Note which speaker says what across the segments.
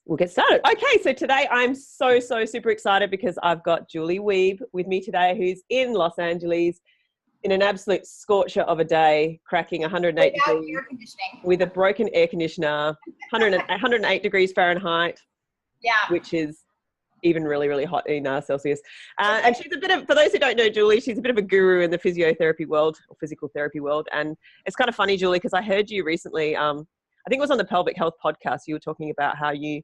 Speaker 1: We'll get started. Okay, so today I'm so super excited because I've got Julie Wiebe with me today, who's in Los Angeles in an absolute scorcher of a day, cracking 108
Speaker 2: Without
Speaker 1: degrees
Speaker 2: air conditioning.
Speaker 1: with a broken air conditioner, 108 degrees Fahrenheit,
Speaker 2: Yeah.
Speaker 1: which is even really hot in Celsius. And she's a bit of, for those who don't know Julie, she's a bit of a guru in the physiotherapy world or physical therapy world. And it's kind of funny, Julie, because I heard you recently, I think it was on the Pelvic Health podcast, you were talking about how you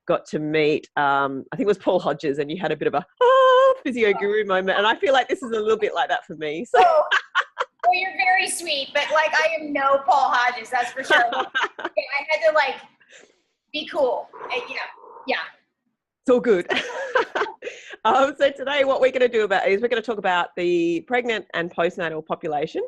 Speaker 1: got to meet, I think it was Paul Hodges, and you had a bit of a physio guru moment. And I feel like this is a little bit like that for me. So.
Speaker 2: Well, you're very sweet, but like I am no Paul Hodges, that's for sure. I had to like be cool. Yeah.
Speaker 1: It's all good. So today what we're going to do is we're going to talk about the pregnant and postnatal population,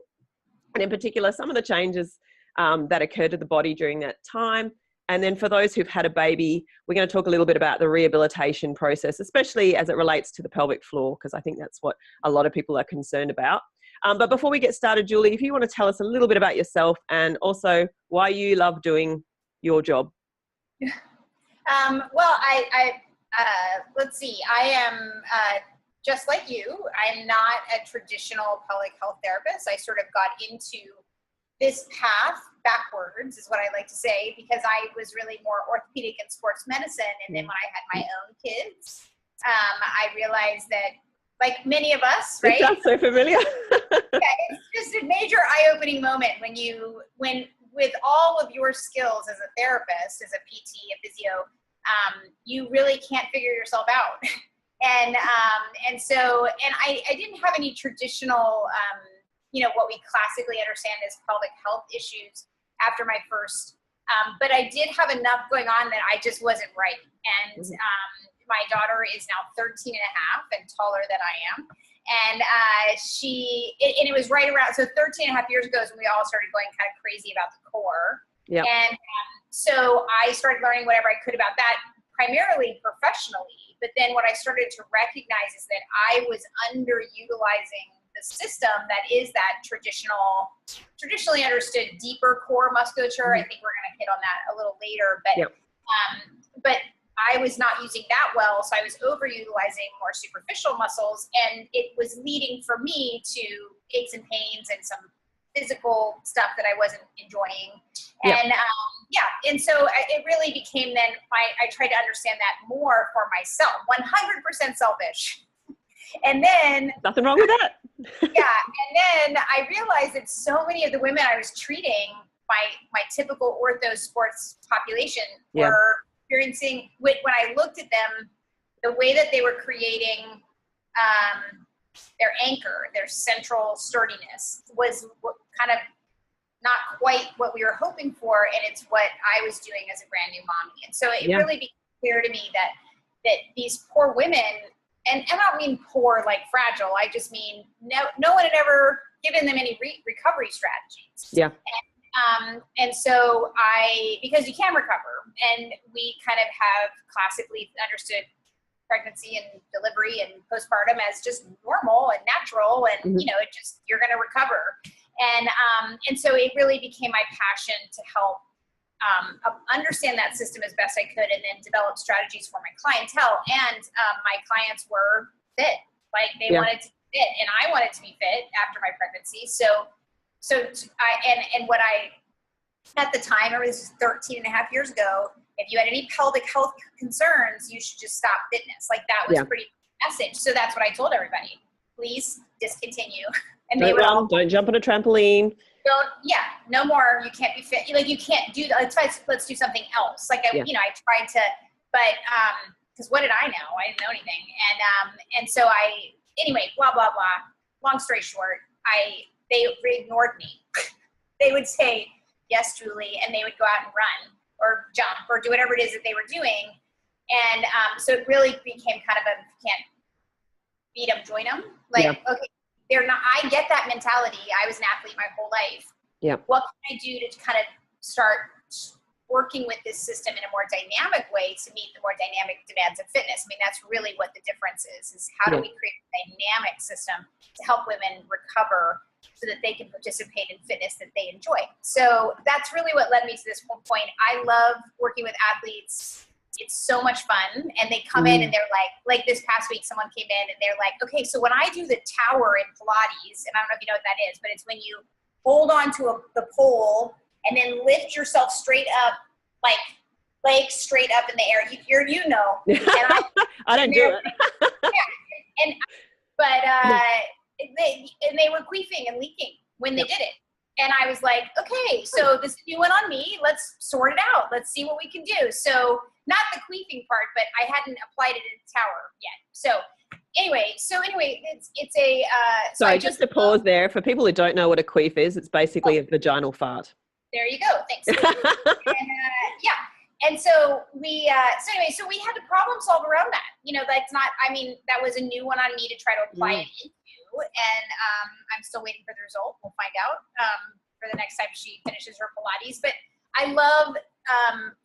Speaker 1: and in particular some of the changes that occurred to the body during that time. And then for those who've had a baby, we're going to talk a little bit about the rehabilitation process, especially as it relates to the pelvic floor, because I think that's what a lot of people are concerned about. But before we get started, Julie, if you want to tell us a little bit about yourself and also why you love doing your job.
Speaker 2: Well, let's see. I am just like you. I'm not a traditional pelvic health therapist. I sort of got into this path backwards, is what I like to say, because I was really more orthopedic and sports medicine. And then when I had my own kids, I realized that, like many of us, right?
Speaker 1: It sounds so familiar.
Speaker 2: Yeah, it's just a major eye-opening moment when with all of your skills as a therapist, as a PT, a physio, you really can't figure yourself out. And I didn't have any traditional, what we classically understand as pelvic health issues after my first, but I did have enough going on that I just wasn't right. And my daughter is now 13 and a half and taller than I am. And it was right around, so 13 and a half years ago is when we all started going kind of crazy about the core.
Speaker 1: Yeah.
Speaker 2: And so I started learning whatever I could about that, primarily professionally. But then what I started to recognize is that I was underutilizing the system that is that traditionally understood deeper core musculature. I think we're going to hit on that a little later, but I was not using that well, so I was overutilizing more superficial muscles, and it was leading for me to aches and pains and some physical stuff that I wasn't enjoying. And and so it really became then, I tried to understand that more for myself, 100% selfish. And then
Speaker 1: nothing wrong with that.
Speaker 2: And then I realized that so many of the women I was treating, my typical ortho sports population, were experiencing, when I looked at them, the way that they were creating their anchor, their central sturdiness, was kind of not quite what we were hoping for, and it's what I was doing as a brand new mommy. And so it really became clear to me that these poor women, and I don't mean poor like fragile, I just mean no one had ever given them any recovery strategies. Yeah. And so because you can recover, and we kind of have classically understood pregnancy and delivery and postpartum as just normal and natural, and you're going to recover. And so it really became my passion to help understand that system as best I could, and then develop strategies for my clientele. And my clients were fit, like they wanted to be fit, and I wanted to be fit after my pregnancy. At the time, it was 13 and a half years ago, if you had any pelvic health concerns, you should just stop fitness. Like that was pretty message. So that's what I told everybody. Please discontinue. And they
Speaker 1: don't jump on a trampoline.
Speaker 2: No more. You can't be fit. Like you can't do that. Let's do something else. Like I tried to, but because what did I know? I didn't know anything. And so anyway, blah blah blah. Long story short, they ignored me. They would say, "Yes, Julie," and they would go out and run or jump or do whatever it is that they were doing. And so it really became kind of you can't beat them, join them. Okay, they're not. I get that mentality. I was an athlete my whole life. Yeah. What can I do to kind of start working with this system in a more dynamic way to meet the more dynamic demands of fitness? I mean, that's really what the difference is how do we create a dynamic system to help women recover so that they can participate in fitness that they enjoy. So that's really what led me to this point. I love working with athletes It's so much fun. And they come in and they're like this past week, someone came in and they're like, okay, so when I do the tower in Pilates, and I don't know if you know what that is, but it's when you hold on to the pole and then lift yourself straight up, like legs straight up in the air. You know. And
Speaker 1: I don't do it.
Speaker 2: Yeah. They were queefing and leaking when they did it. And I was like, okay, so this is a new one on me. Let's sort it out. Let's see what we can do. So not the queefing part, but I hadn't applied it in the tower yet. So anyway, it's a.
Speaker 1: Sorry, just to pause there. For people who don't know what a queef is, it's basically a vaginal fart.
Speaker 2: There you go. Thanks. And so we had to problem solve around that. That was a new one on me to try to apply it into. And I'm still waiting for the result. We'll find out for the next time she finishes her Pilates. But I love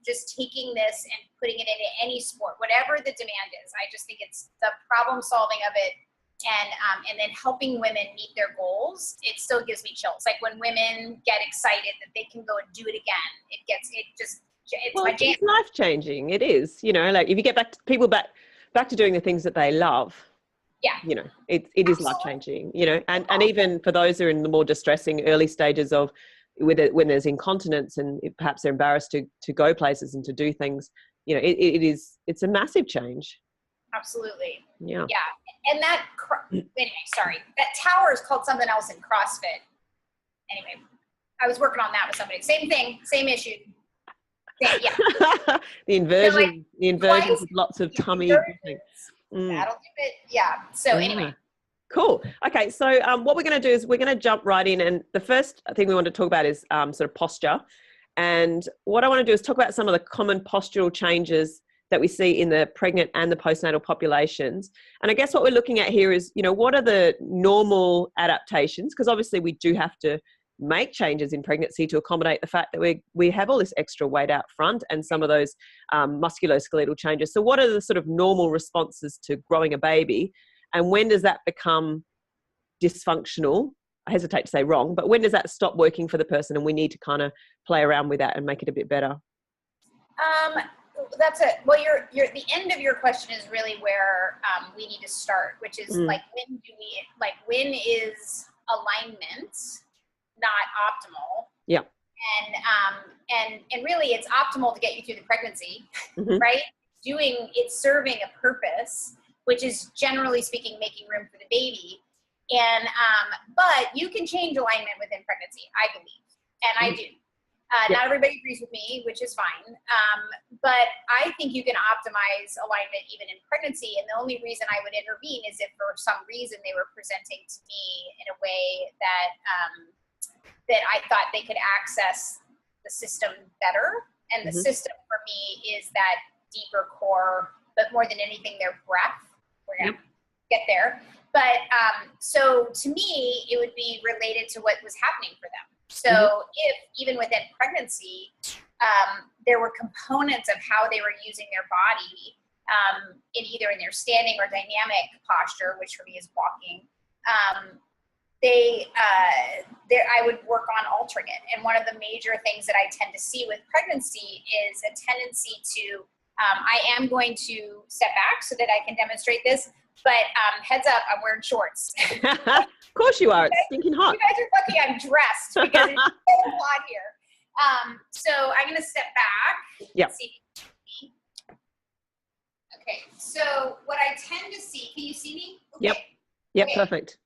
Speaker 2: just taking this and putting it into any sport, whatever the demand is. I just think it's the problem solving of it, and then helping women meet their goals. It still gives me chills. Like when women get excited that they can go and do it again, it's life changing.
Speaker 1: It is. Like if you get people back to doing the things that they love.
Speaker 2: Yeah.
Speaker 1: It is life changing, and even for those who are in the more distressing early stages of when there's incontinence and perhaps they're embarrassed to go places and to do things, it's a massive change.
Speaker 2: Absolutely.
Speaker 1: Yeah.
Speaker 2: Yeah. And that tower is called something else in CrossFit. Anyway, I was working on that with somebody. Same thing, same issue. Yeah.
Speaker 1: the inversion with lots of tummy.
Speaker 2: That'll do it. Yeah. So anyway.
Speaker 1: Cool. Okay. So what we're going to do is we're going to jump right in. And the first thing we want to talk about is sort of posture. And what I want to do is talk about some of the common postural changes that we see in the pregnant and the postnatal populations. And I guess what we're looking at here is, what are the normal adaptations? Because obviously we do have to make changes in pregnancy to accommodate the fact that we have all this extra weight out front and some of those musculoskeletal changes. So what are the sort of normal responses to growing a baby, and when does that become dysfunctional? I hesitate to say wrong, but when does that stop working for the person and we need to kind of play around with that and make it a bit better?
Speaker 2: That's it. Well, the end of your question is really where we need to start, which is when is alignment not optimal?
Speaker 1: Yeah.
Speaker 2: And really it's optimal to get you through the pregnancy, right? It's serving a purpose, which is generally speaking, making room for the baby. And, but you can change alignment within pregnancy, I believe. And I do. Not everybody agrees with me, which is fine. But I think you can optimize alignment even in pregnancy. And the only reason I would intervene is if for some reason they were presenting to me in a way that I thought they could access the system better. And the system for me is that deeper core, but more than anything, their breath. We're going to get there. But so to me, it would be related to what was happening for them. So if even within pregnancy, there were components of how they were using their body in their standing or dynamic posture, which for me is walking, I would work on altering it. And one of the major things that I tend to see with pregnancy is a tendency to, I am going to step back so that I can demonstrate this, but heads up, I'm wearing shorts.
Speaker 1: Of course you are. It's stinking hot.
Speaker 2: You guys are lucky I'm dressed because it's so hot here. So I'm going to step back.
Speaker 1: Yep.
Speaker 2: See. Okay. So what I tend to see, can you see me? Okay.
Speaker 1: Yep.
Speaker 2: Okay.
Speaker 1: Perfect.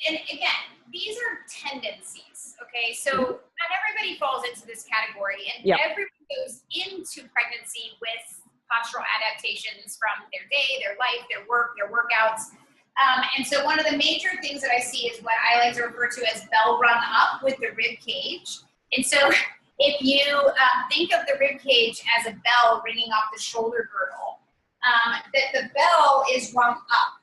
Speaker 2: And again, these are tendencies, okay? So not everybody falls into this category, and everybody goes into pregnancy with postural adaptations from their day, their life, their work, their workouts. And so one of the major things that I see is what I like to refer to as bell rung up with the rib cage. And so if you think of the rib cage as a bell ringing off the shoulder girdle, that the bell is rung up.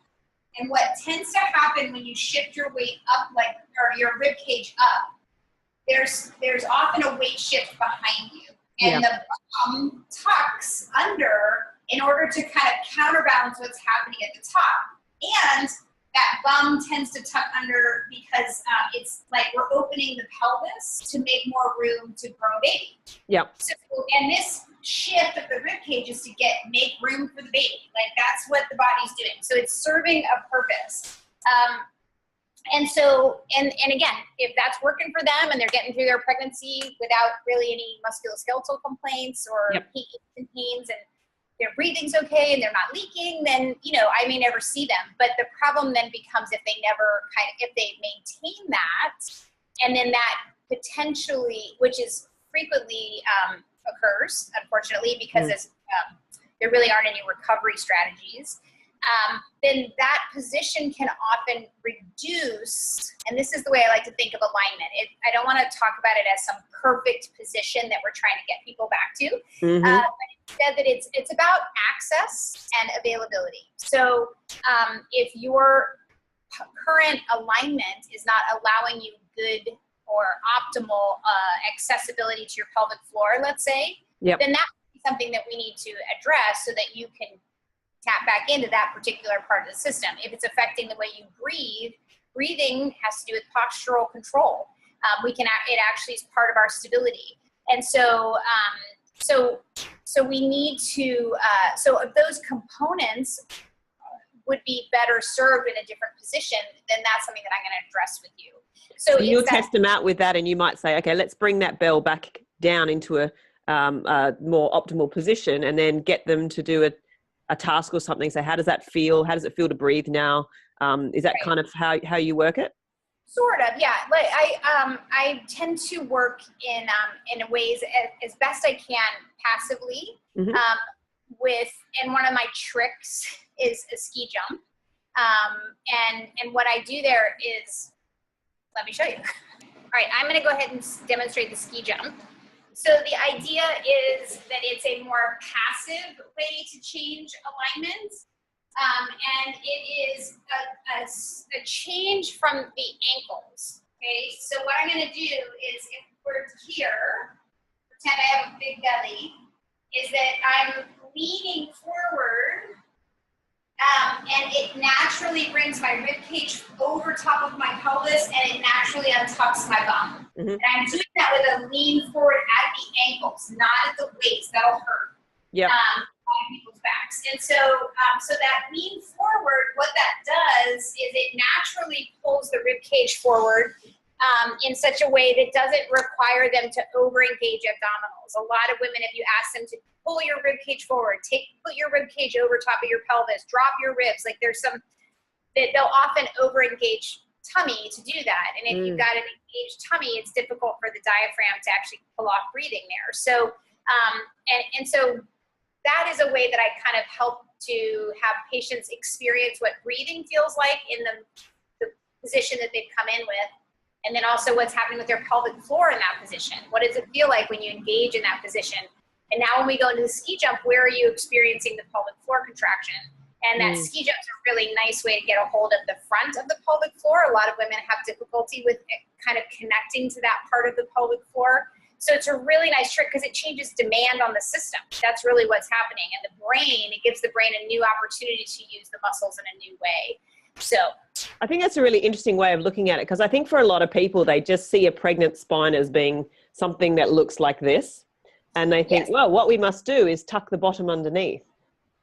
Speaker 2: And what tends to happen when you shift your weight up, or your rib cage up, there's often a weight shift behind you. And the bum tucks under in order to kind of counterbalance what's happening at the top. And that bum tends to tuck under because it's like we're opening the pelvis to make more room to grow a baby.
Speaker 1: Yep.
Speaker 2: So, and this shift of the rib cage is to make room for the baby. Like that's what the body's doing. So it's serving a purpose. And so, and again, if that's working for them and they're getting through their pregnancy without really any musculoskeletal complaints or aches and pains, and their breathing's okay and they're not leaking, then, I may never see them. But the problem then becomes if they maintain that, and then that potentially, which is frequently occurs, unfortunately, because there really aren't any recovery strategies, then that position can often reduce, and this is the way I like to think of alignment. I don't want to talk about it as some perfect position that we're trying to get people back to, but instead that it's about access and availability. So if your current alignment is not allowing you good or optimal accessibility to your pelvic floor, let's say, then that would be something that we need to address so that you can tap back into that particular part of the system. If it's affecting the way you breathe, breathing has to do with postural control. It actually is part of our stability. And so, so we need to, so if those components would be better served in a different position, then that's something that I'm going to address with you. So
Speaker 1: you'll test them out with that, and you might say, okay, let's bring that bell back down into a more optimal position, and then get them to do a task or something. So how does that feel? How does it feel to breathe now? Is that kind of how you work it?
Speaker 2: Sort of, yeah. Like I tend to work in ways as best I can passively. And one of my tricks is a ski jump. And what I do there is, let me show you. All right, I'm going to go ahead and demonstrate the ski jump. So the idea is that it's a more passive way to change alignment. And it is a change from the ankles. Okay, so what I'm going to do is, if we're here, pretend I have a big belly, is that I'm leaning forward, and it naturally brings my rib cage over top of my pelvis, and it naturally untucks my bum. And I'm doing that with a lean forward at the ankles, not at the waist. That'll hurt. On people's backs. And so that lean forward, what that does is it naturally pulls the rib cage forward in such a way that doesn't require them to over-engage abdominals. A lot of women, if you ask them to pull your rib cage forward, put your rib cage over top of your pelvis, drop your ribs, like there's some, that they'll often over-engage tummy to do that. And if you've got an engaged tummy, it's difficult for the diaphragm to actually pull off breathing there. So, and so that is a way that I kind of help to have patients experience what breathing feels like in the position that they've come in with. And then also what's happening with their pelvic floor in that position. What does it feel like when you engage in that position? And now when we go into the ski jump, where are you experiencing the pelvic floor contraction? And that ski jump is a really nice way to get a hold of the front of the pelvic floor. A lot of women have difficulty with kind of connecting to that part of the pelvic floor. So it's a really nice trick because it changes demand on the system. That's really what's happening. And the brain, it gives the brain a new opportunity to use the muscles in a new way. So
Speaker 1: I think that's a really interesting way of looking at it, because I think for a lot of people, they just see a pregnant spine as being something that looks like this. And they think, well, what we must do is tuck the bottom underneath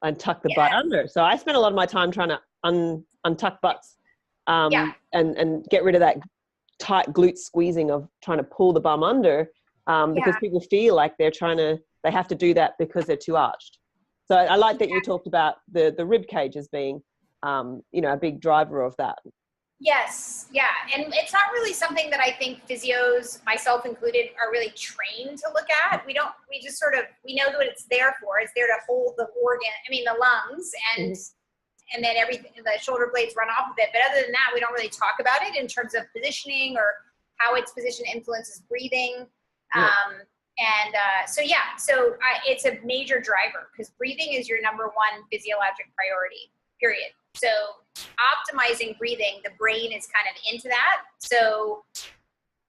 Speaker 1: and tuck the butt under. So I spent a lot of my time trying to untuck butts and get rid of that tight glute squeezing of trying to pull the bum under. Because people feel like they have to do that because they're too arched. So I like that you talked about the rib cage as being, a big driver of that.
Speaker 2: Yes. Yeah. And it's not really something that I think physios, myself included, are really trained to look at. We know what it's there for. It's there to hold the the lungs and then everything, the shoulder blades run off of it. But other than that, we don't really talk about it in terms of positioning or how its position influences breathing. So it's a major driver because breathing is your number one physiologic priority, period. So optimizing breathing, the brain is kind of into that. So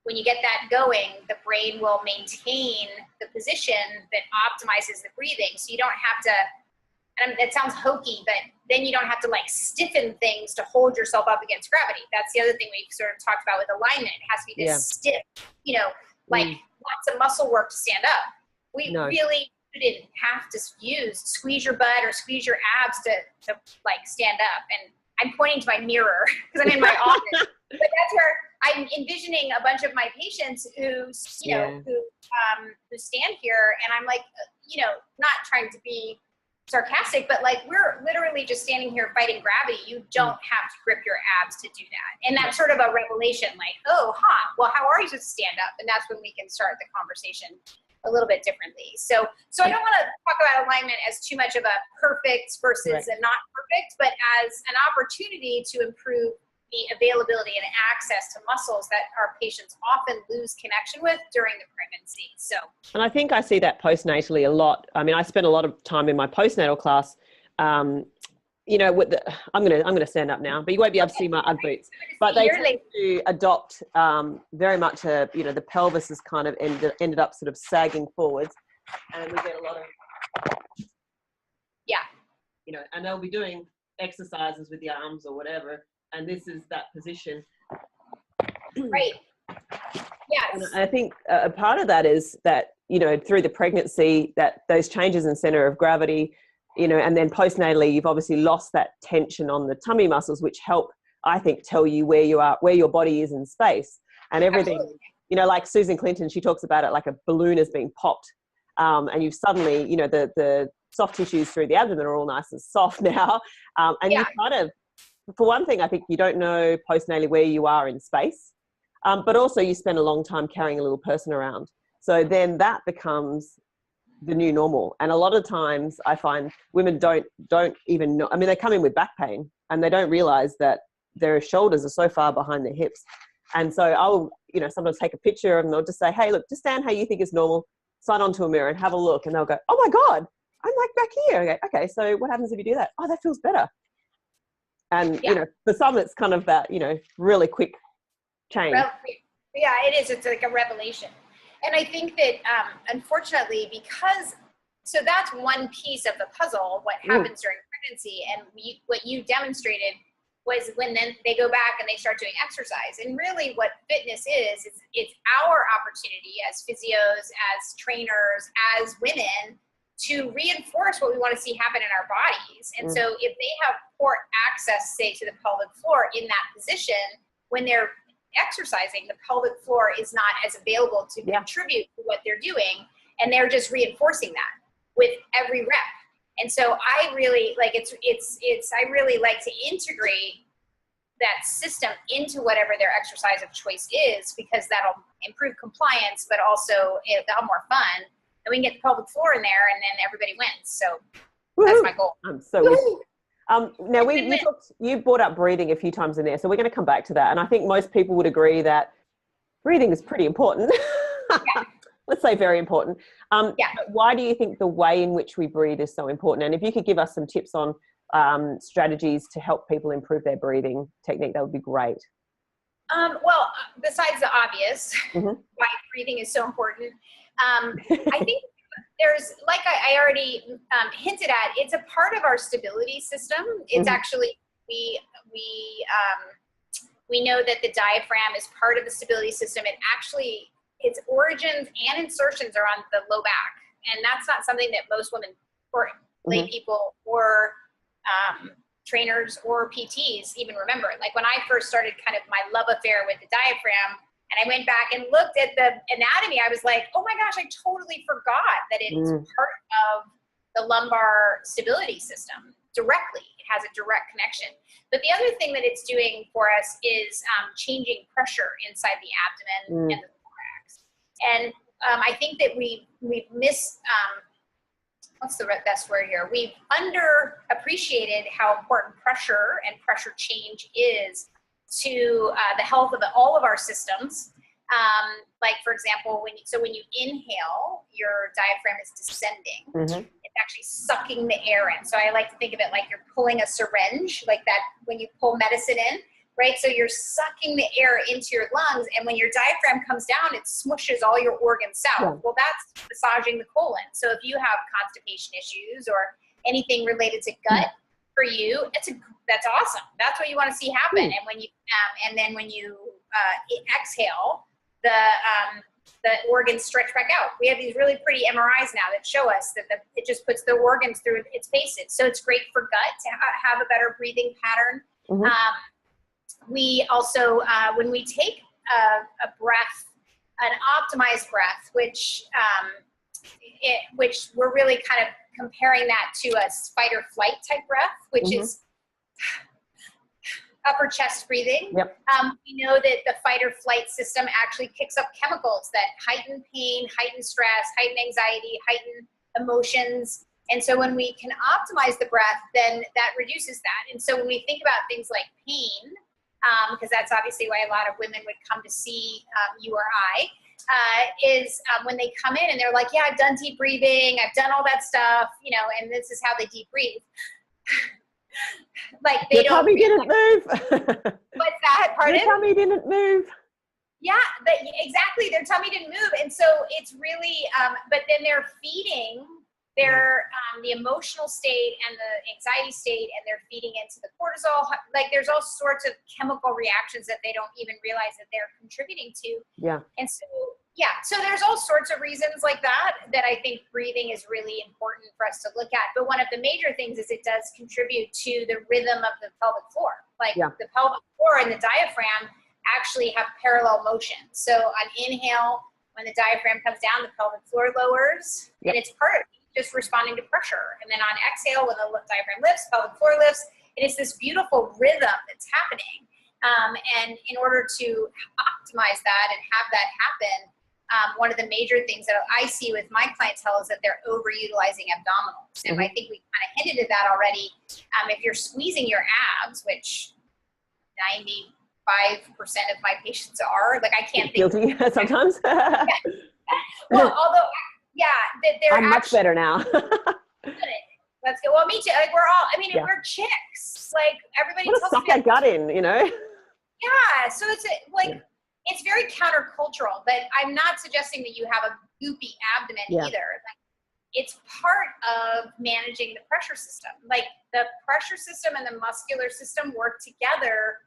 Speaker 2: when you get that going, the brain will maintain the position that optimizes the breathing. So you don't have to, and it sounds hokey, but then you don't have to like stiffen things to hold yourself up against gravity. That's the other thing we've sort of talked about with alignment. It has to be this stiff, lots of muscle work to stand up. We really didn't have to squeeze your butt or squeeze your abs to like stand up. And I'm pointing to my mirror because I'm in my office, but that's where I'm envisioning a bunch of my patients who stand here, and I'm like, not trying to be sarcastic, but like, we're literally just standing here fighting gravity. You don't have to grip your abs to do that. And that's sort of a revelation, like, well, how are you supposed to stand up? And that's when we can start the conversation a little bit differently. So I don't want to talk about alignment as too much of a perfect versus a not perfect, but as an opportunity to improve the availability and access to muscles that our patients often lose connection with during the pregnancy. So,
Speaker 1: and I think I see that postnatally a lot. I mean, I spend a lot of time in my postnatal class. I'm going to stand up now, but you won't be able to see my Ugg boots. But they tend to adopt very much the pelvis is kind of ended up sort of sagging forwards, and we get a lot of and they'll be doing exercises with the arms or whatever. And this is that position.
Speaker 2: Right. Yes.
Speaker 1: And I think a part of that is that, through the pregnancy, that those changes in center of gravity, and then postnatally, you've obviously lost that tension on the tummy muscles, which help, I think, tell you where you are, where your body is in space and everything. Absolutely. Like Susan Clinton, she talks about it like a balloon is being popped. And you've suddenly, the soft tissues through the abdomen are all nice and soft now. You kind of, for one thing, I think you don't know postnatally where you are in space, but also you spend a long time carrying a little person around. So then that becomes the new normal. And a lot of times I find women don't even know. I mean, they come in with back pain and they don't realize that their shoulders are so far behind their hips. And so I'll, sometimes take a picture and they'll just say, hey, look, just stand how you think is normal, sign onto a mirror and have a look. And they'll go, oh my God, I'm like back here. I go, okay, so what happens if you do that? Oh, that feels better. And, for some, it's kind of that, really quick change.
Speaker 2: Yeah, it is. It's like a revelation. And I think that, unfortunately, so that's one piece of the puzzle, what happens during pregnancy. And what you demonstrated was when then they go back and they start doing exercise. And really what fitness is it's our opportunity as physios, as trainers, as women, to reinforce what we want to see happen in our bodies. And so if they have poor access, say, to the pelvic floor in that position, when they're exercising, the pelvic floor is not as available to contribute to what they're doing. And they're just reinforcing that with every rep. And so I really like I really like to integrate that system into whatever their exercise of choice is, because that'll improve compliance, but also it'll have more fun. And we can get the pelvic floor in there, and then everybody wins. So that's my goal.
Speaker 1: I'm so with you. Now you brought up breathing a few times in there, so we're going to come back to that. And I think most people would agree that breathing is pretty important. Let's say very important. Why do you think the way in which we breathe is so important? And if you could give us some tips on strategies to help people improve their breathing technique, that would be great.
Speaker 2: Well, besides the obvious, why breathing is so important, I think there's, like I already hinted at, it's a part of our stability system. It's actually, we know that the diaphragm is part of the stability system. It actually, its origins and insertions are on the low back. And that's not something that most women or lay people or trainers or PTs even remember. Like when I first started kind of my love affair with the diaphragm, and I went back and looked at the anatomy, I was like, oh my gosh, I totally forgot that it is part of the lumbar stability system directly. It has a direct connection. But the other thing that it's doing for us is changing pressure inside the abdomen and the thorax. And I think that we've missed, what's the best word here? We've underappreciated how important pressure and pressure change is to the health of all of our systems. Like for example, when you inhale, your diaphragm is descending. It's actually sucking the air in. So I like to think of it like you're pulling a syringe, like that when you pull medicine in, right? So you're sucking the air into your lungs, and when your diaphragm comes down, it smushes all your organs south. Well, that's massaging the colon. So if you have constipation issues or anything related to gut, for you, that's awesome. That's what you want to see happen. And when you, and then when you exhale, the organs stretch back out. We have these really pretty MRIs now that show us that it just puts the organs through its paces. So it's great for gut to have a better breathing pattern. We also, when we take a breath, an optimized breath, which we're really kind of comparing that to a fight or flight type breath, which is upper chest breathing. We know that the fight or flight system actually kicks up chemicals that heighten pain, heighten stress, heighten anxiety, heighten emotions. And so when we can optimize the breath, then that reduces that. And so when we think about things like pain, because that's obviously why a lot of women would come to see you or I, is when they come in and they're like, yeah, I've done deep breathing, I've done all that stuff, you know, and this is how they deep breathe. Like they
Speaker 1: Your
Speaker 2: don't.
Speaker 1: tummy didn't move.
Speaker 2: What's that? Pardon?
Speaker 1: Your tummy didn't move.
Speaker 2: Yeah, exactly. Their tummy didn't move, and so it's really. But then they're feeding their the emotional state and the anxiety state, and they're feeding into the cortisol. Like there's all sorts of chemical reactions that they don't even realize that they're contributing to. Yeah. And so so there's all sorts of reasons like that I think breathing is really important for us to look at. But one of the major things is it does contribute to the rhythm of the pelvic floor. Like the pelvic floor and the diaphragm actually have parallel motion. So on inhale, when the diaphragm comes down, the pelvic floor lowers, and it's part of just responding to pressure. And then on exhale, when the diaphragm lifts, pelvic floor lifts, and it's this beautiful rhythm that's happening. And in order to optimize that and have that happen, one of the major things that I see with my clientele is that they're overutilizing abdominals. And I think we kind of hinted at that already. If you're squeezing your abs, which 95% of my patients are, like I can't think.
Speaker 1: Guilty sometimes.
Speaker 2: Well, although, that they're
Speaker 1: I'm much better now.
Speaker 2: Let's go. Well, me too. Like we're all, I mean, we're chicks. Like everybody
Speaker 1: tells me. Suck our gut in, you know?
Speaker 2: Yeah. So it's it's very countercultural, but I'm not suggesting that you have a goopy abdomen either. Like, it's part of managing the pressure system. Like the pressure system and the muscular system work together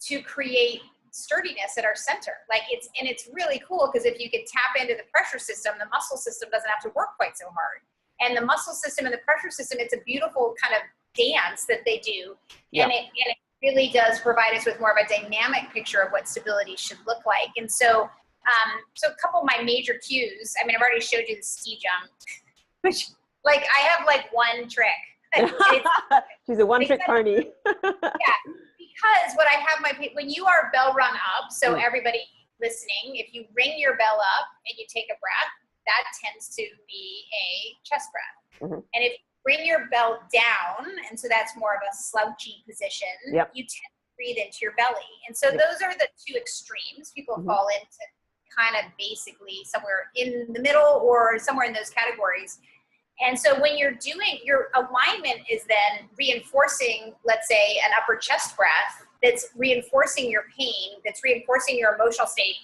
Speaker 2: to create sturdiness at our center. Like it's really cool because if you can tap into the pressure system, the muscle system doesn't have to work quite so hard. And the muscle system and the pressure system, it's a beautiful kind of dance that they do. And it really does provide us with more of a dynamic picture of what stability should look like. And so, so a couple of my major cues, I mean, I've already showed you the ski jump, which like I have like one trick.
Speaker 1: She's a one-trick pony.
Speaker 2: Because what I have when you are bell rung up, so everybody listening, if you ring your bell up and you take a breath, that tends to be a chest breath. And if you bring your bell down, and so that's more of a slouchy position, you tend to breathe into your belly. And so those are the two extremes. People fall into kind of basically somewhere in the middle or somewhere in those categories. And so when you're doing your alignment is then reinforcing, let's say, an upper chest breath that's reinforcing your pain, that's reinforcing your emotional state.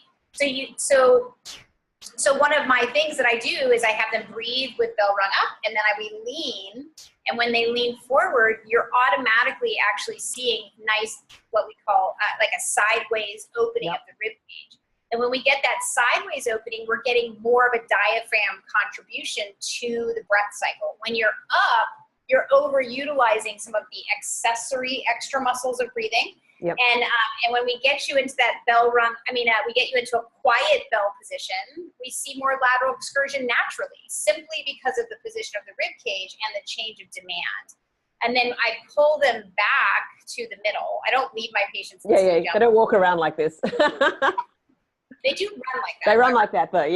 Speaker 2: So one of my things that I do is I have them breathe with bell run up, and then we lean. And when they lean forward, you're automatically actually seeing nice, what we call like a sideways opening of the rib cage. And when we get that sideways opening, we're getting more of a diaphragm contribution to the breath cycle. When you're up, you're overutilizing some of the accessory extra muscles of breathing. And when we get you into that bell run, we get you into a quiet bell position, we see more lateral excursion naturally, simply because of the position of the rib cage and the change of demand. And then I pull them back to the middle. I don't leave my patients.
Speaker 1: They don't walk around like this.
Speaker 2: They do run like that.
Speaker 1: They run like that, but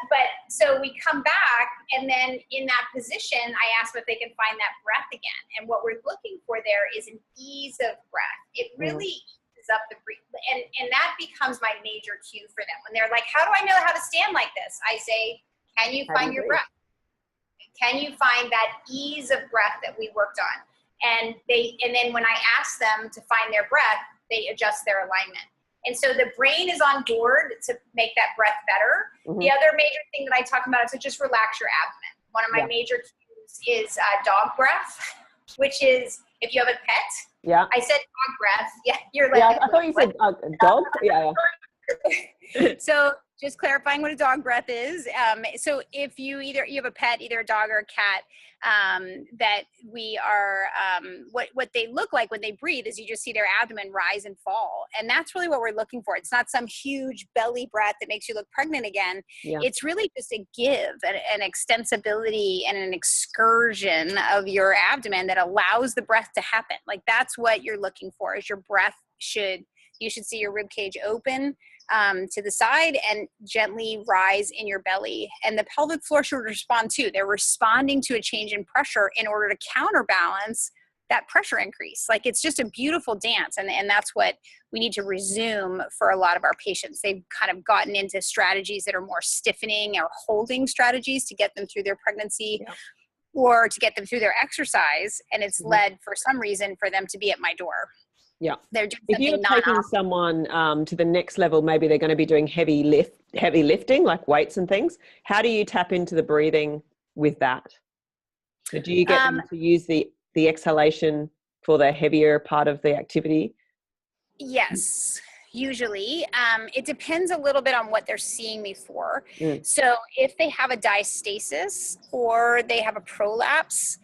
Speaker 2: but so we come back, and then in that position, I ask them if they can find that breath again. And what we're looking for there is an ease of breath. It really eases up the breath. And that becomes my major cue for them. When they're like, how do I know how to stand like this? I say, can you find your breath? Can you find that ease of breath that we worked on? And then when I ask them to find their breath, they adjust their alignment. And so the brain is on board to make that breath better. The other major thing that I talk about is to just relax your abdomen. One of my major cues is dog breath, which is if you have a pet. I said dog breath. Yeah, you're like.
Speaker 1: I thought you said dog.
Speaker 2: So just clarifying what a dog breath is. So if you have a pet, either a dog or a cat, that we are, what they look like when they breathe is you just see their abdomen rise and fall. And that's really what we're looking for. It's not some huge belly breath that makes you look pregnant again. Yeah. It's really just a give, an extensibility and an excursion of your abdomen that allows the breath to happen. Like that's what you're looking for, is your breath you should see your rib cage open to the side and gently rise in your belly. And the pelvic floor should respond too. They're responding to a change in pressure in order to counterbalance that pressure increase. Like it's just a beautiful dance. And that's what we need to resume for a lot of our patients. They've kind of gotten into strategies that are more stiffening or holding strategies to get them through their pregnancy. Yeah. Or to get them through their exercise. And it's led for some reason for them to be at my door.
Speaker 1: Yeah.
Speaker 2: They're doing
Speaker 1: if you're taking someone to the next level, maybe they're going to be doing heavy lifting, like weights and things. How do you tap into the breathing with that? So do you get them to use the exhalation for the heavier part of the activity?
Speaker 2: Yes, usually. It depends a little bit on what they're seeing me for. So if they have a diastasis or they have a prolapse,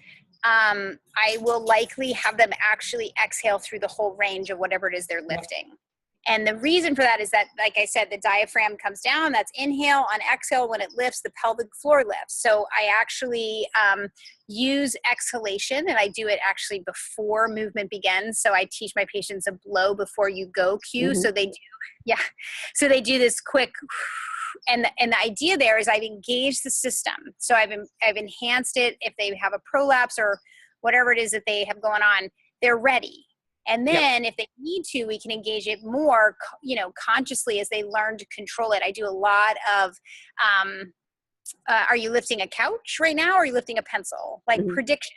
Speaker 2: I will likely have them actually exhale through the whole range of whatever it is they're lifting. And the reason for that is that, like I said, the diaphragm comes down, that's inhale. On exhale, when it lifts, the pelvic floor lifts. So I actually use exhalation, and I do it actually before movement begins. So I teach my patients a blow before you go cue. So they do this quick. And the idea there is I've engaged the system. So I've enhanced it. If they have a prolapse or whatever it is that they have going on, they're ready. And then if they need to, we can engage it more, consciously as they learn to control it. I do a lot of, are you lifting a couch right now? Or are you lifting a pencil? Like prediction.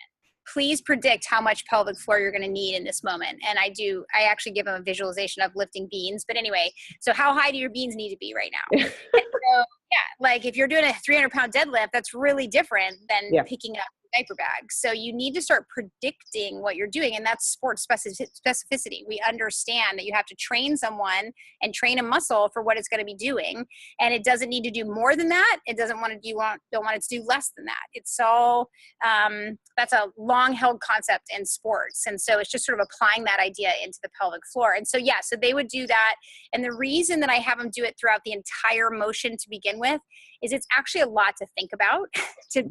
Speaker 2: Please predict how much pelvic floor you're going to need in this moment. And I actually give them a visualization of lifting beans. But anyway, so how high do your beans need to be right now? And so, like if you're doing a 300-pound deadlift, that's really different than picking up diaper bags. So you need to start predicting what you're doing. And that's sports specificity. We understand that you have to train someone and train a muscle for what it's going to be doing. And it doesn't need to do more than that. It don't want it to do less than that. It's all, that's a long held concept in sports. And so it's just sort of applying that idea into the pelvic floor. And so, so they would do that. And the reason that I have them do it throughout the entire motion to begin with is it's actually a lot to think about to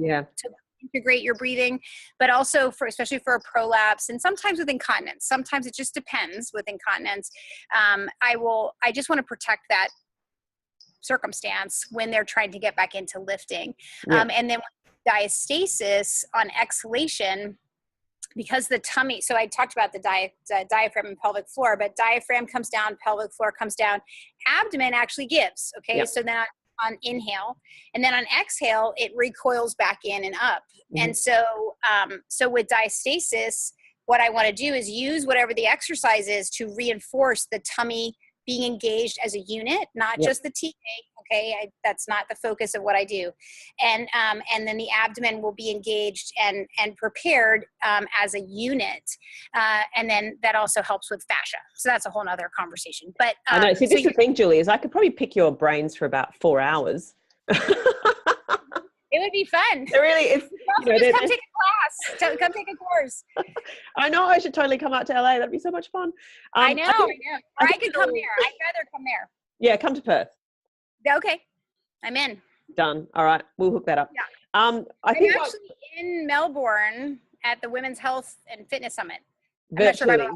Speaker 2: integrate your breathing, but also especially for a prolapse and sometimes with incontinence. Sometimes it just depends with incontinence. I just want to protect that circumstance when they're trying to get back into lifting. And then with diastasis on exhalation, because the tummy, so I talked about the diaphragm and pelvic floor, but diaphragm comes down, pelvic floor comes down, abdomen actually gives. Okay. So then on inhale, and then on exhale, it recoils back in and up. And so with diastasis, what I want to do is use whatever the exercise is to reinforce the tummy being engaged as a unit, not just the TA. Okay. That's not the focus of what I do. And then the abdomen will be engaged and prepared as a unit. And then that also helps with fascia. So that's a whole nother conversation. But
Speaker 1: I know. See, this is the thing, Julie, is I could probably pick your brains for about 4 hours.
Speaker 2: It would be fun.
Speaker 1: It really is.
Speaker 2: Come take a class. Come take a course.
Speaker 1: I know. I should totally come out to LA. That'd be so much fun.
Speaker 2: I know. Or I could come there. I'd rather come there.
Speaker 1: Yeah, come to Perth.
Speaker 2: Okay. I'm in.
Speaker 1: Done. All right. We'll hook that up.
Speaker 2: Yeah.
Speaker 1: I'm
Speaker 2: actually in Melbourne at the Women's Health and Fitness Summit.
Speaker 1: Virtually.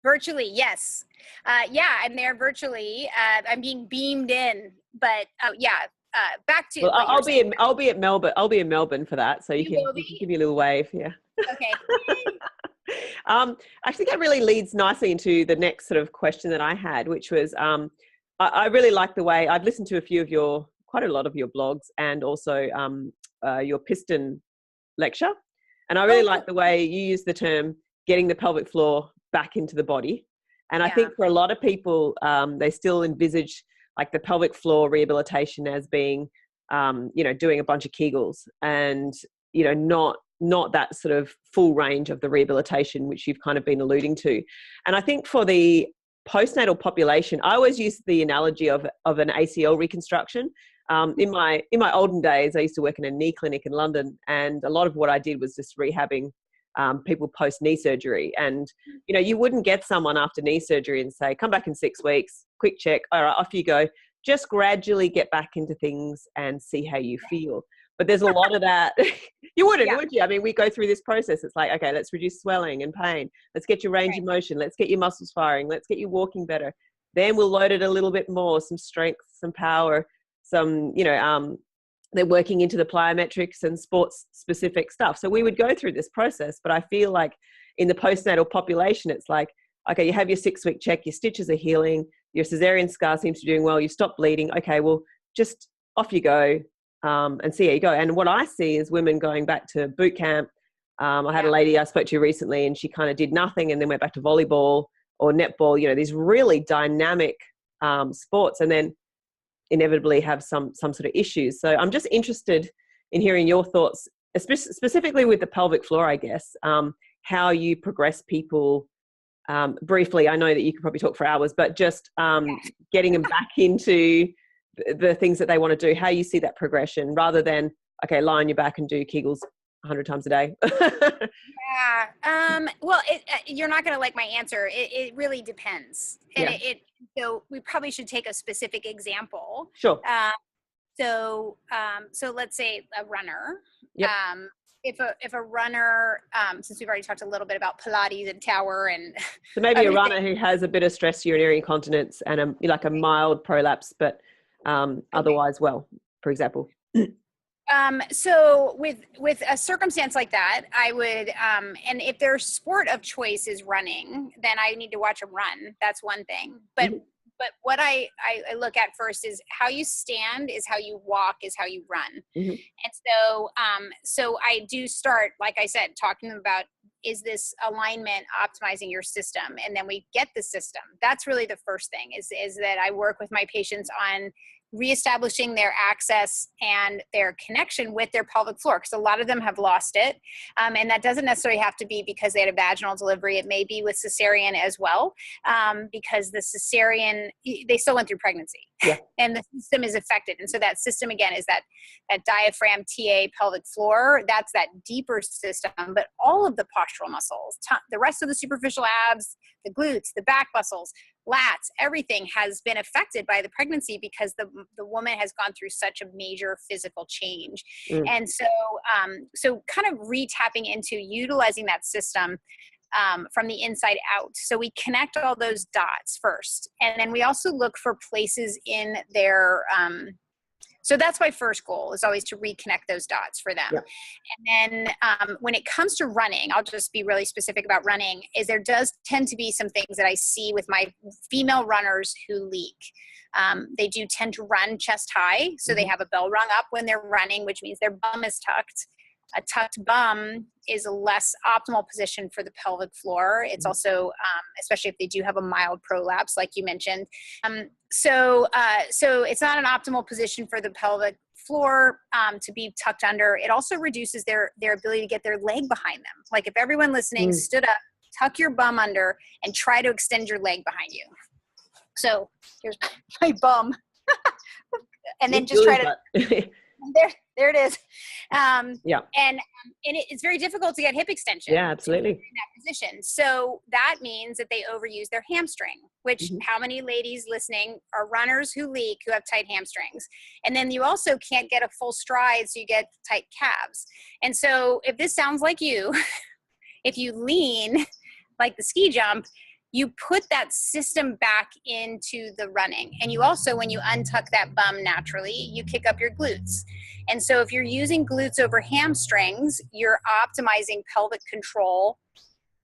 Speaker 2: Virtually, yes. I'm there virtually. I'm being beamed in, but back to.
Speaker 1: Well, I'll be at Melbourne. I'll be in Melbourne for that, so you can give me a little wave. Yeah.
Speaker 2: Okay.
Speaker 1: I think that really leads nicely into the next sort of question that I had, which was, I really like the way I've listened to quite a lot of your blogs and also your piston lecture, and I really like the way you use the term getting the pelvic floor back into the body. And I think for a lot of people, they still envisage like the pelvic floor rehabilitation as being, doing a bunch of Kegels and, not that sort of full range of the rehabilitation, which you've kind of been alluding to. And I think for the postnatal population, I always use the analogy of an ACL reconstruction. In my olden days, I used to work in a knee clinic in London, and a lot of what I did was just rehabbing people post knee surgery. And you wouldn't get someone after knee surgery and say, come back in 6 weeks, quick check, all right, off you go. Just gradually get back into things and see how you feel. But there's a lot of that. You wouldn't, would you? I mean, we go through this process. It's like, okay, let's reduce swelling and pain. Let's get your range of motion. Let's get your muscles firing. Let's get you walking better. Then we'll load it a little bit more, some strength, some power, some, they're working into the plyometrics and sports specific stuff. So we would go through this process, but I feel like in the postnatal population, it's like, okay, you have your 6-week check, your stitches are healing, your cesarean scar seems to be doing well, you stop bleeding. Okay, well, just off you go. And see how you go. And what I see is women going back to boot camp. I had a lady I spoke to recently, and she kind of did nothing and then went back to volleyball or netball, these really dynamic sports, and then inevitably have some sort of issues. So I'm just interested in hearing your thoughts, specifically with the pelvic floor, I guess, how you progress people briefly. I know that you could probably talk for hours, but just getting them back into the things that they want to do, how you see that progression rather than, okay, lie on your back and do Kegels 100 times a day.
Speaker 2: Well, you're not going to like my answer. It really depends. And so we probably should take a specific example.
Speaker 1: Sure.
Speaker 2: So let's say a runner.
Speaker 1: Yep.
Speaker 2: If a runner, since we've already talked a little bit about Pilates and tower and
Speaker 1: so maybe a runner who has a bit of stress urinary incontinence and a mild prolapse, but otherwise well, for example.
Speaker 2: So with a circumstance like that, I would, and if their sport of choice is running, then I need to watch them run. That's one thing. But but what I look at first is how you stand is how you walk is how you run. And so I do start, like I said, talking about, is this alignment optimizing your system? And then we get the system. That's really the first thing is that I work with my patients on reestablishing their access and their connection with their pelvic floor, because a lot of them have lost it. And that doesn't necessarily have to be because they had a vaginal delivery. It may be with cesarean as well, because the cesarean, they still went through pregnancy and the system is affected. And so that system, again, is that diaphragm, TA, pelvic floor. That's that deeper system, but all of the postural muscles, the rest of the superficial abs, the glutes, the back muscles, lats, everything has been affected by the pregnancy because the woman has gone through such a major physical change. And so kind of re-tapping into utilizing that system from the inside out. So we connect all those dots first. And then we also look for places in their, so that's my first goal, is always to reconnect those dots for them. And then when it comes to running, I'll just be really specific about running, is there does tend to be some things that I see with my female runners who leak. They do tend to run chest high. So they have a bell rung up when they're running, which means their bum is tucked. A tucked bum is a less optimal position for the pelvic floor. It's also, especially if they do have a mild prolapse, like you mentioned. So it's not an optimal position for the pelvic floor to be tucked under. It also reduces their ability to get their leg behind them. Like if everyone listening stood up, tuck your bum under and try to extend your leg behind you. So here's my bum. And then just try to... There it is. And it's very difficult to get hip extension.
Speaker 1: Yeah, absolutely.
Speaker 2: In that position. So that means that they overuse their hamstring, which how many ladies listening are runners who leak, who have tight hamstrings? And then you also can't get a full stride, so you get tight calves. And so if this sounds like you, if you lean like the ski jump, you put that system back into the running. And you also, when you untuck that bum naturally, you kick up your glutes. And so if you're using glutes over hamstrings, you're optimizing pelvic control.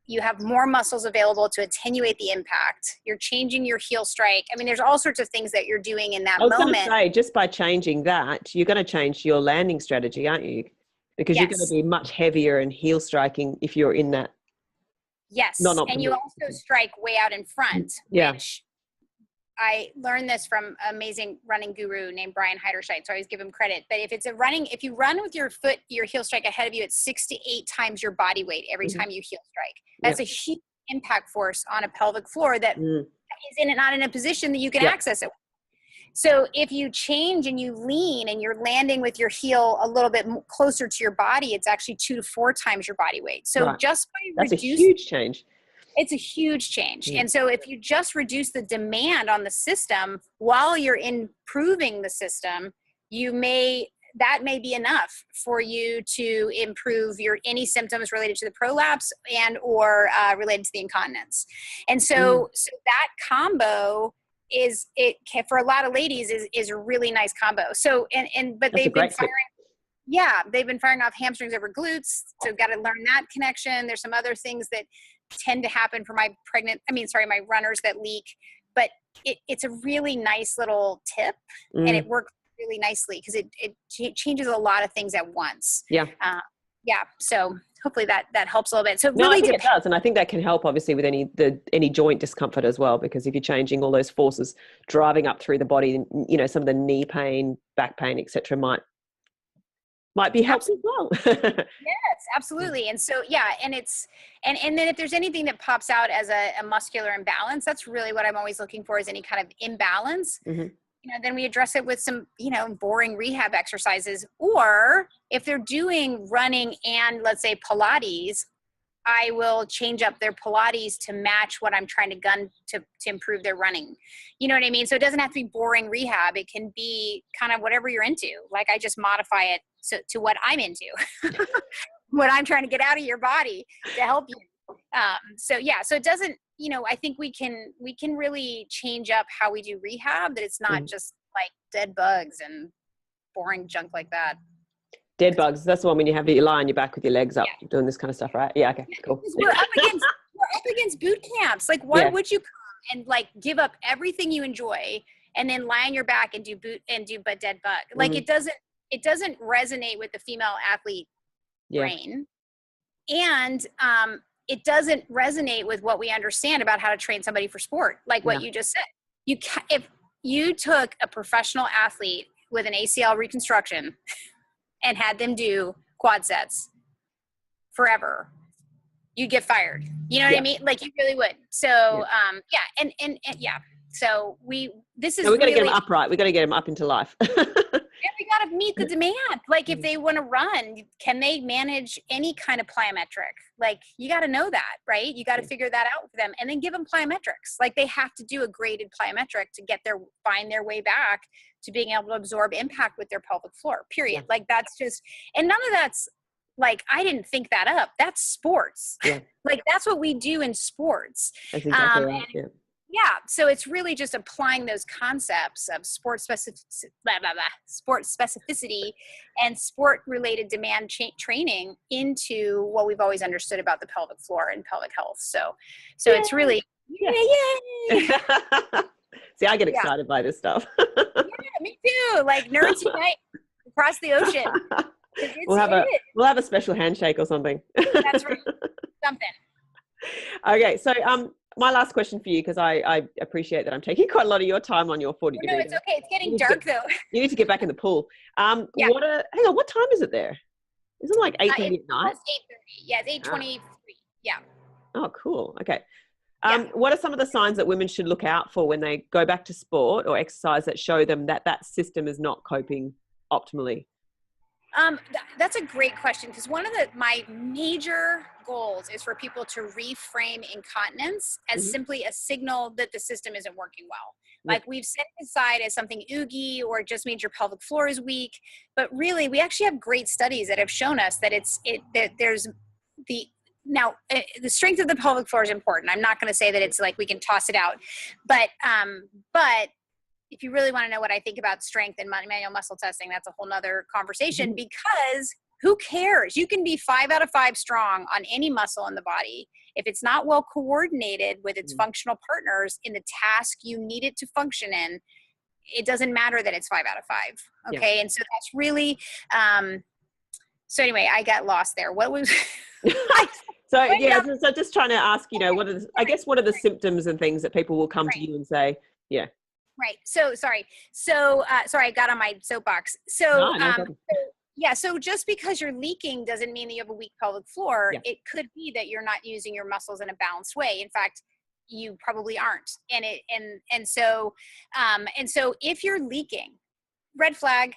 Speaker 2: You have more muscles available to attenuate the impact. You're changing your heel strike. I mean, there's all sorts of things that you're doing in that moment. I was going to
Speaker 1: say, just by changing that, you're going to change your landing strategy, aren't you? Because you're going to be much heavier and heel striking if you're in that.
Speaker 2: Yes, and you also strike way out in front, which I learned this from an amazing running guru named Brian Heiderscheid, so I always give him credit. But if you run with your foot, your heel strike ahead of you, it's 6 to 8 times your body weight every time you heel strike. That's a huge impact force on a pelvic floor that not in a position that you can access it. So if you change and you lean and you're landing with your heel a little bit closer to your body, it's actually 2 to 4 times your body weight. So just by
Speaker 1: that's a huge change.
Speaker 2: It's a huge change. And so if you just reduce the demand on the system while you're improving the system, that may be enough for you to improve any symptoms related to the prolapse and or related to the incontinence. And so that combo for a lot of ladies is a really nice combo. So, but they've been firing off hamstrings over glutes. So got to learn that connection. There's some other things that tend to happen for my runners that leak, but it's a really nice little tip and it works really nicely because it changes a lot of things at once. So hopefully that helps a little bit. So
Speaker 1: really, I think it does, and I think that can help obviously with any joint discomfort as well, because if you're changing all those forces driving up through the body, you know, some of the knee pain, back pain, etc., might be helpful as well.
Speaker 2: Yes, absolutely. And so and then if there's anything that pops out as a muscular imbalance, that's really what I'm always looking for, is any kind of imbalance. You know, then we address it with some, you know, boring rehab exercises. Or if they're doing running and let's say Pilates, I will change up their Pilates to match what I'm trying to gun to improve their running. You know what I mean? So it doesn't have to be boring rehab. It can be kind of whatever you're into. Like I just modify it to what I'm into, what I'm trying to get out of your body to help you. So it doesn't, you know, I think we can really change up how we do rehab, that it's not just like dead bugs and boring junk like that.
Speaker 1: Dead bugs. That's the one when you lie on your back with your legs up doing this kind of stuff, right? Yeah. Okay, cool.
Speaker 2: We're up against boot camps. Like why would you come and like give up everything you enjoy and then lie on your back and do dead bug? Like it doesn't resonate with the female athlete brain. And, it doesn't resonate with what we understand about how to train somebody for sport. Like what you just said, if you took a professional athlete with an ACL reconstruction and had them do quad sets forever, you'd get fired. You know what I mean? Like you really would. So, So we got to get them
Speaker 1: upright. We got to get them up into life.
Speaker 2: And we got to meet the demand. Like if they want to run, can they manage any kind of plyometric? Like you got to know that, right? You got to figure that out for them and then give them plyometrics. Like they have to do a graded plyometric to find their way back to being able to absorb impact with their pelvic floor, period. Like that's just, and none of that's like, I didn't think that up. That's sports. Like that's what we do in sports.
Speaker 1: That's exactly right.
Speaker 2: So it's really just applying those concepts of sport specificity and sport-related demand training into what we've always understood about the pelvic floor and pelvic health. So it's really, yay!
Speaker 1: See, I get excited by this stuff.
Speaker 2: Me too. Like nerds unite across the ocean.
Speaker 1: We'll have a special handshake or something.
Speaker 2: That's right. Something.
Speaker 1: Okay, so my last question for you, because I appreciate that I'm taking quite a lot of your time on your 40 degree.
Speaker 2: No, it's okay. It's getting dark though.
Speaker 1: You need to get back in the pool. Hang on, what time is it there? Isn't it like 8:30 at night?
Speaker 2: It's 8:30. Yeah, it's 8:23. Yeah.
Speaker 1: Oh, cool. Okay. What are some of the signs that women should look out for when they go back to sport or exercise that show them that system is not coping optimally?
Speaker 2: That's a great question, because one of my major goals is for people to reframe incontinence as simply a signal that the system isn't working well. Like we've set it aside as something oogie or it just means your pelvic floor is weak, but really we actually have great studies that have shown us that the strength of the pelvic floor is important. I'm not going to say that it's like we can toss it out, but if you really want to know what I think about strength and manual muscle testing, that's a whole nother conversation, because who cares? You can be 5 out of 5 strong on any muscle in the body. If it's not well coordinated with its functional partners in the task you need it to function in, it doesn't matter that it's 5 out of 5. Okay. Yeah. And so that's really, so anyway, I got lost there. What was,
Speaker 1: So just trying to ask, what are the symptoms and things that people will come to you and say,
Speaker 2: Right. So sorry. So I got on my soapbox. So, so just because you're leaking doesn't mean that you have a weak pelvic floor. Yeah. It could be that you're not using your muscles in a balanced way. In fact, you probably aren't. And so if you're leaking, red flag,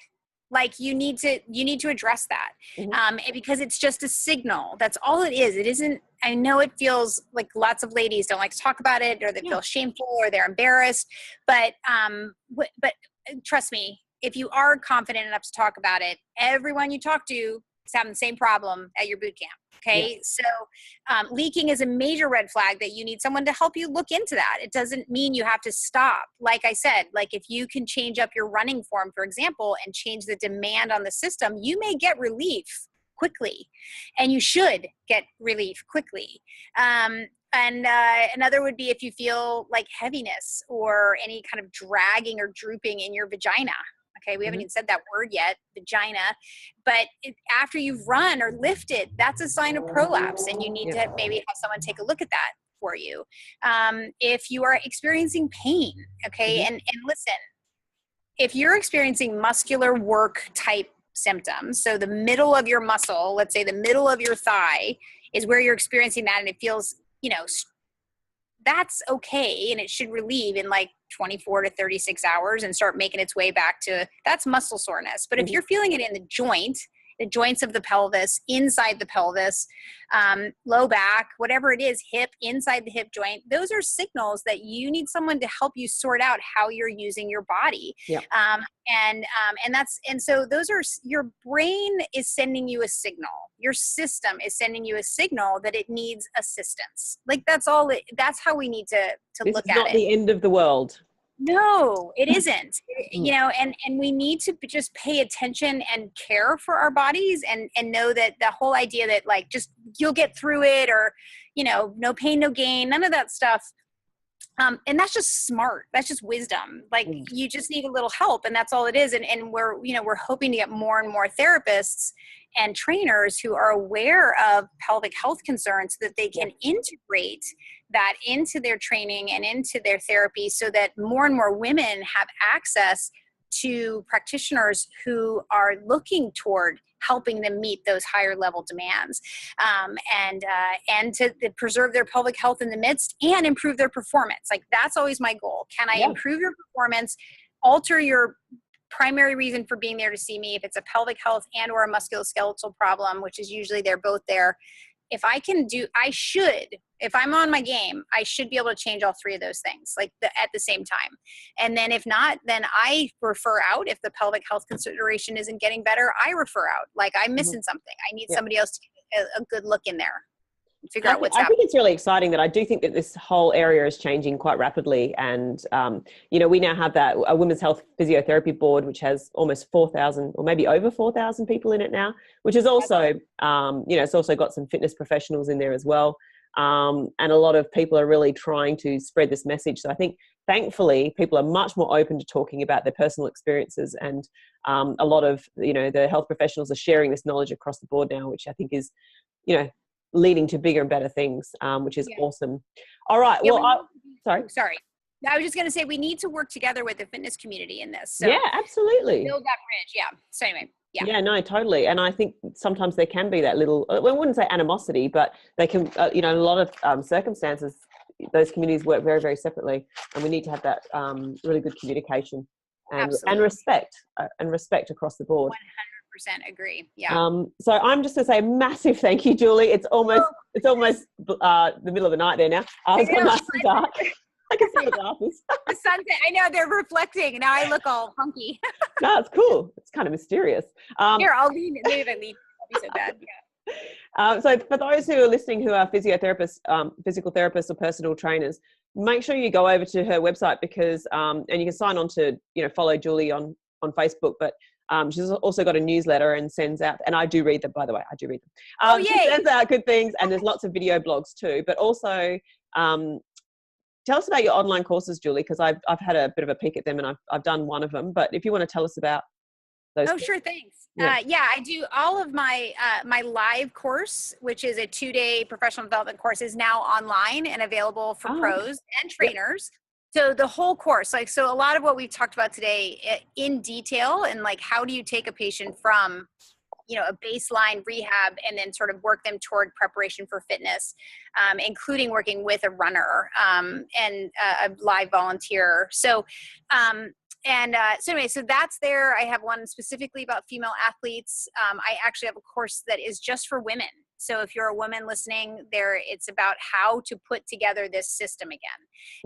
Speaker 2: like you need to address that.
Speaker 1: Mm-hmm.
Speaker 2: Because it's just a signal. That's all it is. It isn't, I know it feels like lots of ladies don't like to talk about it, or they feel shameful, or they're embarrassed, but trust me, if you are confident enough to talk about it, everyone you talk to is having the same problem at your boot camp. Okay. Yeah. So leaking is a major red flag that you need someone to help you look into that. It doesn't mean you have to stop. Like I said, like if you can change up your running form, for example, and change the demand on the system, you may get relief quickly, and you should get relief quickly. And another would be if you feel like heaviness or any kind of dragging or drooping in your vagina. Okay, we haven't even said that word yet, vagina. But after you've run or lifted, that's a sign of prolapse, and you need to maybe have someone take a look at that for you. If you are experiencing pain, okay, and listen, if you're experiencing muscular work type symptoms, so the middle of your muscle, let's say the middle of your thigh is where you're experiencing that, and it feels, that's okay, and it should relieve in like 24 to 36 hours and start making its way back to, that's muscle soreness. But if you're feeling it in the joints of the pelvis, inside the pelvis, low back, whatever it is, hip, inside the hip joint, those are signals that you need someone to help you sort out how you're using your body.
Speaker 1: Yep.
Speaker 2: And so those are, your brain is sending you a signal. Your system is sending you a signal that it needs assistance. Like that's how we need to look at it. This is
Speaker 1: not the end of the world.
Speaker 2: No, it isn't. And we need to just pay attention and care for our bodies, and know that the whole idea that like just you'll get through it, or no pain, no gain, none of that stuff. And that's just smart. That's just wisdom. Like you just need a little help, and that's all it is. And we're hoping to get more and more therapists and trainers who are aware of pelvic health concerns, so that they can integrate that into their training and into their therapy, so that more and more women have access to practitioners who are looking toward helping them meet those higher level demands, and to preserve their pelvic health in the midst and improve their performance. Like that's always my goal. Can I improve your performance, alter your primary reason for being there to see me, if it's a pelvic health and or a musculoskeletal problem, which is usually they're both there. If I'm on my game, I should be able to change all three of those things at the same time. And then if not, then I refer out. If the pelvic health consideration isn't getting better, I refer out. Like I'm missing something. I need somebody else to get a good look in there and figure out what's happening.
Speaker 1: I think it's really exciting that I do think that this whole area is changing quite rapidly. And, we now have a women's health physiotherapy board, which has almost 4,000 or maybe over 4,000 people in it now, which is also, it's also got some fitness professionals in there as well. And a lot of people are really trying to spread this message. So I think, thankfully, people are much more open to talking about their personal experiences, and a lot of, the health professionals are sharing this knowledge across the board now, which I think is, leading to bigger and better things, which is awesome. All right. Sorry.
Speaker 2: I was just going to say, we need to work together with the fitness community in this. So
Speaker 1: yeah, absolutely.
Speaker 2: Build that bridge. Yeah. So anyway.
Speaker 1: Yeah, no, totally. And I think sometimes there can be that little, I wouldn't say animosity, but they can, in a lot of circumstances, those communities work very, very separately. And we need to have that really good communication and respect across the board.
Speaker 2: 100% agree. Yeah.
Speaker 1: So I'm just going to say a massive thank you, Julie. It's almost the middle of the night there now. It's got nice and dark. I can see the glasses.
Speaker 2: The sunset. I know, they're reflecting. Now I look all hunky.
Speaker 1: No, it's cool. It's kind of mysterious.
Speaker 2: Here, I'll lean. Maybe if I lean, it'll be so bad. Yeah.
Speaker 1: So for those who are listening who are physiotherapists, physical therapists or personal trainers, make sure you go over to her website because, and you can sign on to, follow Julie on Facebook, but she's also got a newsletter and sends out, and I do read them, by the way, She sends out good things, and there's lots of video blogs too, but also, tell us about your online courses, Julie, because I've had a bit of a peek at them and I've done one of them. But if you want to tell us about those.
Speaker 2: Oh, sure. Thanks. I do all of my my live course, which is a 2-day professional development course, is now online and available for pros and trainers. So the whole course, so a lot of what we've talked about today in detail, and how do you take a patient from, a baseline rehab and then sort of work them toward preparation for fitness, including working with a runner and a live volunteer. So anyway, so that's there. I have one specifically about female athletes. I actually have a course that is just for women. So if you're a woman listening there, it's about how to put together this system again.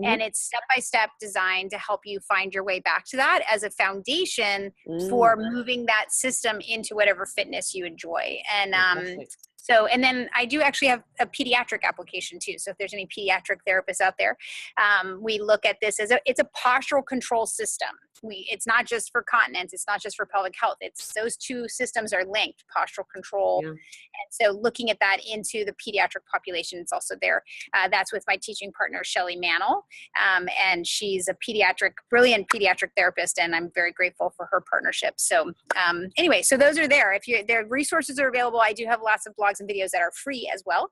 Speaker 2: Mm-hmm. And it's step-by-step designed to help you find your way back to that as a foundation for moving that system into whatever fitness you enjoy. And and then I do actually have a pediatric application too. So if there's any pediatric therapists out there, we look at this as it's a postural control system. It's not just for continence. It's not just for pelvic health. It's those two systems are linked, postural control. Yeah. And so looking at that into the pediatric population, it's also there. That's with my teaching partner, Shelly Mannel. And she's a brilliant pediatric therapist. And I'm very grateful for her partnership. So anyway, so those are there. Their resources are available. I do have lots of blogs and videos that are free as well.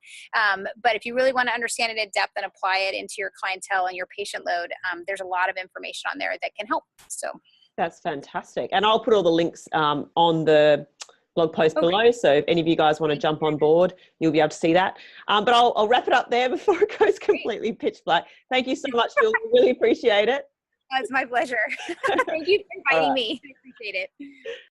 Speaker 2: But if you really want to understand it in depth and apply it into your clientele and your patient load, there's a lot of information on there that can help. So
Speaker 1: that's fantastic. And I'll put all the links on the blog post below. So if any of you guys want to jump on board, you'll be able to see that. But I'll wrap it up there before it goes completely pitch black. Thank you so much, Julie. Really appreciate it.
Speaker 2: It's my pleasure. Thank you for inviting me. I appreciate it.